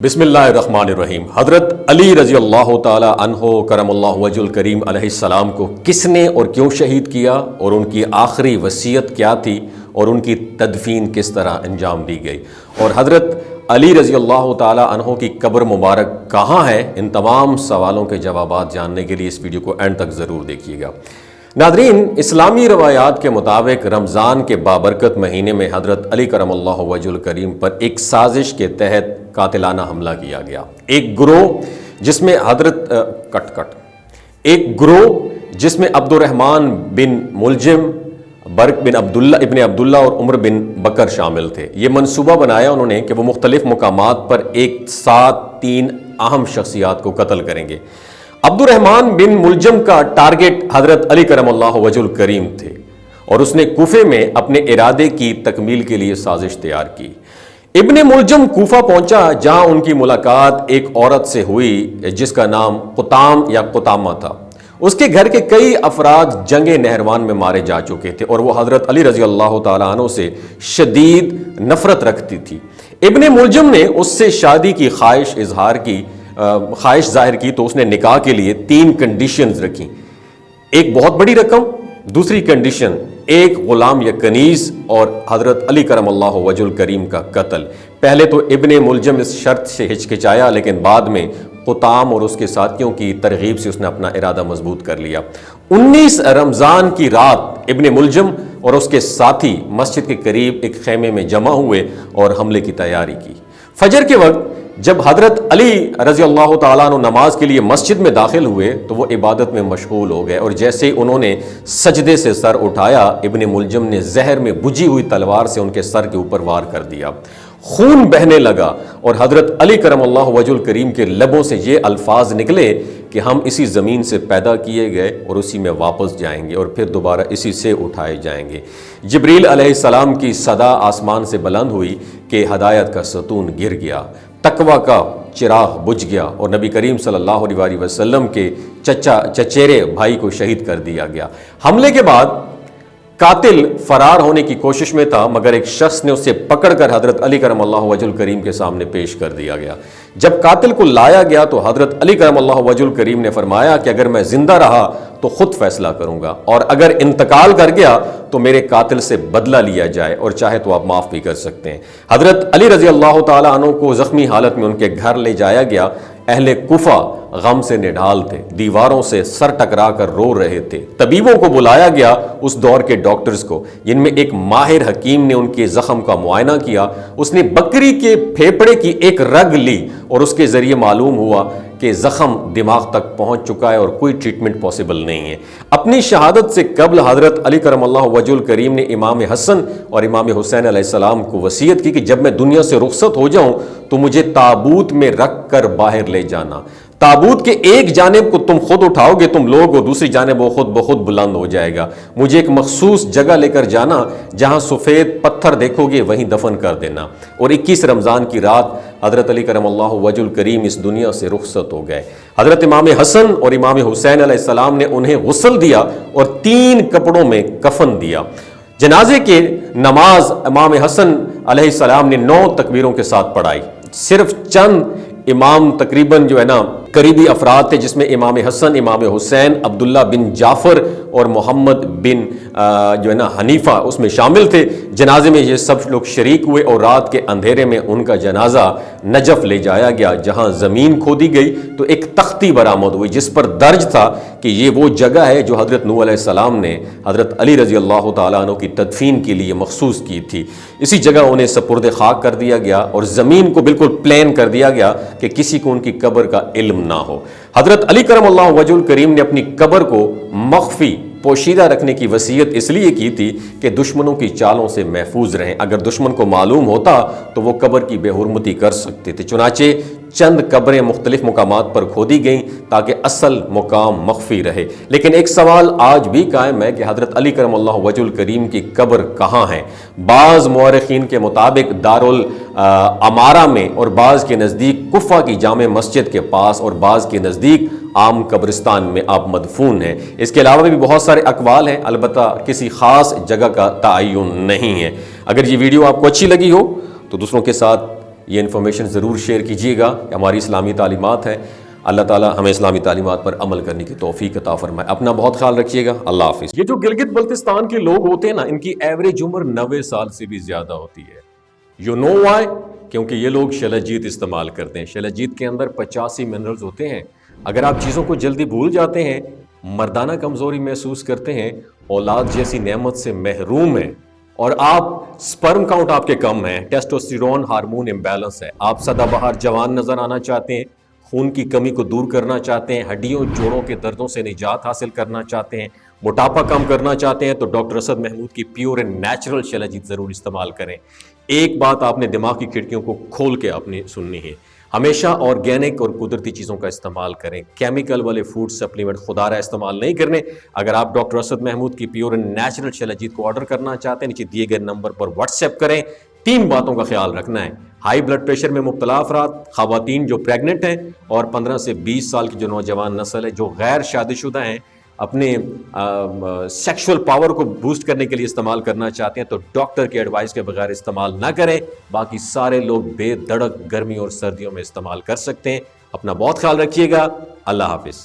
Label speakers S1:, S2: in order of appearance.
S1: بسم اللہ الرحمن الرحیم۔ حضرت علی رضی اللہ تعالی عنہ کرم اللہ وجہ الکریم علیہ السلام کو کس نے اور کیوں شہید کیا، اور ان کی آخری وصیت کیا تھی، اور ان کی تدفین کس طرح انجام دی گئی، اور حضرت علی رضی اللہ تعالی عنہ کی قبر مبارک کہاں ہے، ان تمام سوالوں کے جوابات جاننے کے لیے اس ویڈیو کو اینڈ تک ضرور دیکھیے گا۔ ناظرین، اسلامی روایات کے مطابق رمضان کے بابرکت مہینے میں حضرت علی کرم اللہ وجہ الکریم پر ایک سازش کے تحت قاتلانہ حملہ کیا گیا۔ ایک گروہ جس میں جس میں عبد الرحمن بن ملجم، برق بن ابن عبداللہ اور عمر بن بکر شامل تھے۔ یہ منصوبہ بنایا انہوں نے کہ وہ مختلف مقامات پر ایک ساتھ 3 اہم شخصیات کو قتل کریں گے۔ عبد الرحمن بن ملجم کا ٹارگٹ حضرت علی کرم اللہ وجہ الکریم تھے، اور اس نے کوفے میں اپنے ارادے کی تکمیل کے لیے سازش تیار کی۔ ابن ملجم کوفہ پہنچا، جہاں ان کی ملاقات ایک عورت سے ہوئی جس کا نام قطام یا قطامہ تھا۔ اس کے گھر کے کئی افراد جنگ نہروان میں مارے جا چکے تھے، اور وہ حضرت علی رضی اللہ تعالیٰ عنہ سے شدید نفرت رکھتی تھی۔ ابن ملجم نے اس سے شادی کی خواہش ظاہر کی، تو اس نے نکاح کے لیے 3 کنڈیشنز رکھیں۔ ایک بہت بڑی رقم، دوسری کنڈیشن ایک غلام یا کنیز، اور حضرت علی کرم اللہ وجہ الکریم کا قتل۔ پہلے تو ابن ملجم اس شرط سے ہچکچایا، لیکن بعد میں قطام اور اس کے ساتھیوں کی ترغیب سے اس نے اپنا ارادہ مضبوط کر لیا۔ 19 رمضان کی رات ابن ملجم اور اس کے ساتھی مسجد کے قریب ایک خیمے میں جمع ہوئے اور حملے کی تیاری کی۔ فجر کے وقت جب حضرت علی رضی اللہ تعالیٰ عنہ نماز کے لیے مسجد میں داخل ہوئے تو وہ عبادت میں مشغول ہو گئے، اور جیسے ہی انہوں نے سجدے سے سر اٹھایا، ابن ملجم نے زہر میں بجھی ہوئی تلوار سے ان کے سر کے اوپر وار کر دیا۔ خون بہنے لگا، اور حضرت علی کرم اللہ وجہ الکریم کے لبوں سے یہ الفاظ نکلے کہ ہم اسی زمین سے پیدا کیے گئے اور اسی میں واپس جائیں گے، اور پھر دوبارہ اسی سے اٹھائے جائیں گے۔ جبریل علیہ السلام کی صدا آسمان سے بلند ہوئی کہ ہدایت کا ستون گر گیا، تقوی کا چراغ بجھ گیا، اور نبی کریم صلی اللہ علیہ وسلم کے چچیرے بھائی کو شہید کر دیا گیا۔ حملے کے بعد قاتل فرار ہونے کی کوشش میں تھا، مگر ایک شخص نے اسے پکڑ کر حضرت علی کرم اللہ وجہ الکریم کے سامنے پیش کر دیا گیا۔ جب قاتل کو لایا گیا تو حضرت علی کرم اللہ وجہ الکریم نے فرمایا کہ اگر میں زندہ رہا تو خود فیصلہ کروں گا، اور اگر انتقال کر گیا تو میرے قاتل سے بدلہ لیا جائے، اور چاہے تو آپ معاف بھی کر سکتے ہیں۔ حضرت علی رضی اللہ تعالیٰ عنہ کو زخمی حالت میں ان کے گھر لے جایا گیا۔ اہل کوفہ غم سے نڈھال تھے، دیواروں سے سر ٹکرا کر رو رہے تھے۔ طبیبوں کو بلایا گیا، اس دور کے ڈاکٹرز کو، جن میں ایک ماہر حکیم نے ان کے زخم کا معائنہ کیا۔ اس نے بکری کے پھیپڑے کی ایک رگ لی، اور اس کے ذریعے معلوم ہوا کہ زخم دماغ تک پہنچ چکا ہے اور کوئی ٹریٹمنٹ پاسبل نہیں ہے۔ اپنی شہادت سے قبل حضرت علی کرم اللہ وجہ الکریم نے امام حسن اور امام حسین علیہ السلام کو وصیت کی کہ جب میں دنیا سے رخصت ہو جاؤں تو مجھے تابوت میں رکھ کر باہر لے جانا۔ تابوت کے ایک جانب کو تم خود اٹھاؤ گے تم لوگ، اور دوسری جانب وہ خود بخود بلند ہو جائے گا۔ مجھے ایک مخصوص جگہ لے کر جانا، جہاں سفید پتھر دیکھو گے وہیں دفن کر دینا۔ اور 21 رمضان کی رات حضرت علی کرم اللہ وجہ الکریم اس دنیا سے رخصت ہو گئے۔ حضرت امام حسن اور امام حسین علیہ السلام نے انہیں غسل دیا اور 3 کپڑوں میں کفن دیا۔ جنازے کی نماز امام حسن علیہ السلام نے 9 تکبیروں کے ساتھ پڑھائی۔ صرف چند امام تقریباً قریبی افراد تھے، جس میں امام حسن، امام حسین، عبداللہ بن جعفر اور محمد بن حنیفہ اس میں شامل تھے۔ جنازے میں یہ سب لوگ شریک ہوئے، اور رات کے اندھیرے میں ان کا جنازہ نجف لے جایا گیا، جہاں زمین کھودی گئی تو ایک تختی برآمد ہوئی جس پر درج تھا کہ یہ وہ جگہ ہے جو حضرت نوح علیہ السلام نے حضرت علی رضی اللہ تعالیٰ عنہ کی تدفین کے لیے مخصوص کی تھی۔ اسی جگہ انہیں سپرد خاک کر دیا گیا، اور زمین کو بالکل پلین کر دیا گیا کہ کسی کو ان کی قبر کا علم نہ ہو۔ حضرت علی کرم اللہ وجہ الکریم نے اپنی قبر کو مخفی پوشیدہ رکھنے کی وصیت اس لیے کی تھی کہ دشمنوں کی چالوں سے محفوظ رہیں۔ اگر دشمن کو معلوم ہوتا تو وہ قبر کی بے حرمتی کر سکتے تھے، چنانچہ چند قبریں مختلف مقامات پر کھودی گئیں تاکہ اصل مقام مخفی رہے۔ لیکن ایک سوال آج بھی قائم ہے کہ حضرت علی کرم اللہ وجہ الکریم کی قبر کہاں ہے؟ بعض مورخین کے مطابق دارالعمارہ میں، اور بعض کے نزدیک کوفہ کی جامع مسجد کے پاس، اور بعض کے نزدیک عام قبرستان میں آپ مدفون ہیں۔ اس کے علاوہ بھی بہت سارے اقوال ہیں، البتہ کسی خاص جگہ کا تعین نہیں ہے۔ اگر یہ ویڈیو آپ کو اچھی لگی ہو تو دوسروں کے ساتھ یہ انفارمیشن ضرور شیئر کیجیے گا، ہماری اسلامی تعلیمات ہیں۔ اللہ تعالیٰ ہمیں اسلامی تعلیمات پر عمل کرنے کی توفیق عطا فرمائے۔ اپنا بہت خیال رکھیے گا، اللہ حافظ۔ یہ جو گلگت بلتستان کے لوگ ہوتے ہیں نا، ان کی ایوریج عمر 90 سال سے بھی زیادہ ہوتی ہے۔ You know why? کیونکہ یہ لوگ شلجیت استعمال کرتے ہیں۔ شلجیت کے اندر 85 منرلز ہوتے ہیں۔ اگر آپ چیزوں کو جلدی بھول جاتے ہیں، مردانہ کمزوری محسوس کرتے ہیں، اولاد جیسی نعمت سے محروم ہیں، اور آپ سپرم کاؤنٹ آپ کے کم ہیں، ٹیسٹوسٹیرون ہارمون امبیلنس ہے، آپ سدا بہار جوان نظر آنا چاہتے ہیں، خون کی کمی کو دور کرنا چاہتے ہیں، ہڈیوں جوڑوں کے دردوں سے نجات حاصل کرنا چاہتے ہیں، موٹاپا کم کرنا چاہتے ہیں، تو ڈاکٹر اسد محمود کی پیور اینڈ نیچرل شلجیت ضرور استعمال کریں۔ ایک بات آپ نے دماغ کی کھڑکیوں کو کھول کے اپنی سننی ہے، ہمیشہ آرگینک اور قدرتی چیزوں کا استعمال کریں، کیمیکل والے فوڈ سپلیمنٹ خدا رہا استعمال نہیں کرنے۔ اگر آپ ڈاکٹر اسد محمود کی پیور اینڈ نیچرل شلجیت کو آرڈر کرنا چاہتے ہیں، نیچے دیے گئے نمبر پر واٹس ایپ کریں۔ 3 باتوں کا خیال رکھنا ہے: ہائی بلڈ پریشر میں مبتلا افراد، خواتین جو پریگننٹ ہیں، اور 15 سے 20 سال کی جو نوجوان نسل ہے جو غیر شادی شدہ ہیں، اپنے سیکشول پاور کو بوسٹ کرنے کے لیے استعمال کرنا چاہتے ہیں، تو ڈاکٹر کے ایڈوائس کے بغیر استعمال نہ کریں۔ باقی سارے لوگ بے دھڑک گرمی اور سردیوں میں استعمال کر سکتے ہیں۔ اپنا بہت خیال رکھیے گا، اللہ حافظ۔